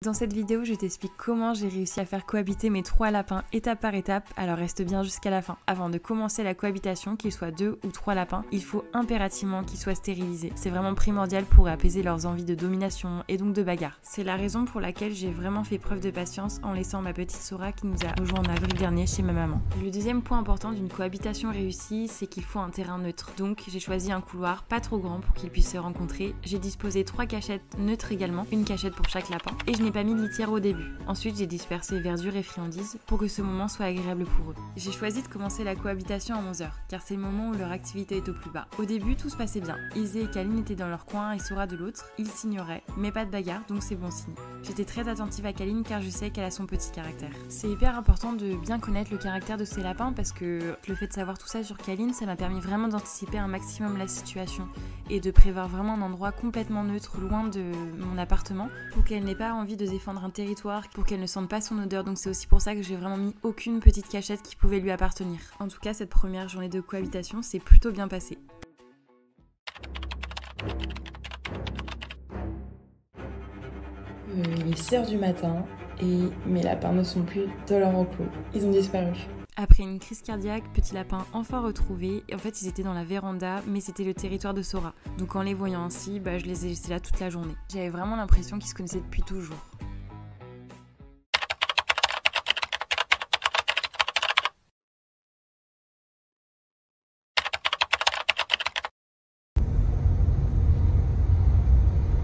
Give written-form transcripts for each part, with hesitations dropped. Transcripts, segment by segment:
Dans cette vidéo, je t'explique comment j'ai réussi à faire cohabiter mes 3 lapins étape par étape, alors reste bien jusqu'à la fin. Avant de commencer la cohabitation, qu'ils soient 2 ou 3 lapins, il faut impérativement qu'ils soient stérilisés. C'est vraiment primordial pour apaiser leurs envies de domination et donc de bagarre. C'est la raison pour laquelle j'ai vraiment fait preuve de patience en laissant ma petite Sora qui nous a rejoint en avril dernier chez ma maman. Le deuxième point important d'une cohabitation réussie, c'est qu'il faut un terrain neutre. Donc j'ai choisi un couloir pas trop grand pour qu'ils puissent se rencontrer. J'ai disposé 3 cachettes neutres également, une cachette pour chaque lapin, et je n'ai pas mis de litière au début. Ensuite j'ai dispersé verdure et friandises pour que ce moment soit agréable pour eux. J'ai choisi de commencer la cohabitation à 11h, car c'est le moment où leur activité est au plus bas. Au début tout se passait bien. Izzy et Kaline étaient dans leur coin et Sora de l'autre. Ils s'ignoraient, mais pas de bagarre, donc c'est bon signe. J'étais très attentive à Kaline car je sais qu'elle a son petit caractère. C'est hyper important de bien connaître le caractère de ces lapins parce que le fait de savoir tout ça sur Kaline, ça m'a permis vraiment d'anticiper un maximum la situation et de prévoir vraiment un endroit complètement neutre, loin de mon appartement, pour qu'elle n'ait pas envie de défendre un territoire, pour qu'elle ne sente pas son odeur. Donc c'est aussi pour ça que j'ai vraiment mis aucune petite cachette qui pouvait lui appartenir. En tout cas, cette première journée de cohabitation s'est plutôt bien passée. Il est 6h du matin et mes lapins ne sont plus dans leur enclos. Ils ont disparu. Après une crise cardiaque, petits lapins enfin retrouvés. Et en fait, ils étaient dans la véranda, mais c'était le territoire de Sora. Donc en les voyant ainsi, je les ai laissés là toute la journée. J'avais vraiment l'impression qu'ils se connaissaient depuis toujours.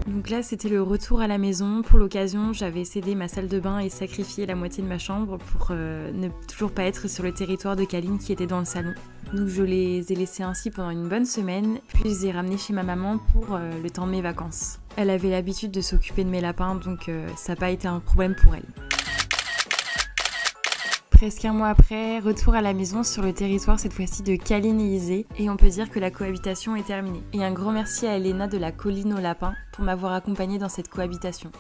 Donc là, c'était le retour à la maison. Pour l'occasion, j'avais cédé ma salle de bain et sacrifié la moitié de ma chambre pour ne toujours pas être sur le territoire de Kaline qui était dans le salon. Donc je les ai laissés ainsi pendant une bonne semaine, puis je les ai ramenés chez ma maman pour le temps de mes vacances. Elle avait l'habitude de s'occuper de mes lapins, donc ça n'a pas été un problème pour elle. Presque un mois après, retour à la maison sur le territoire cette fois-ci de Kaline et Izzy, et on peut dire que la cohabitation est terminée. Et un grand merci à Elena de la Colline aux Lapins pour m'avoir accompagnée dans cette cohabitation.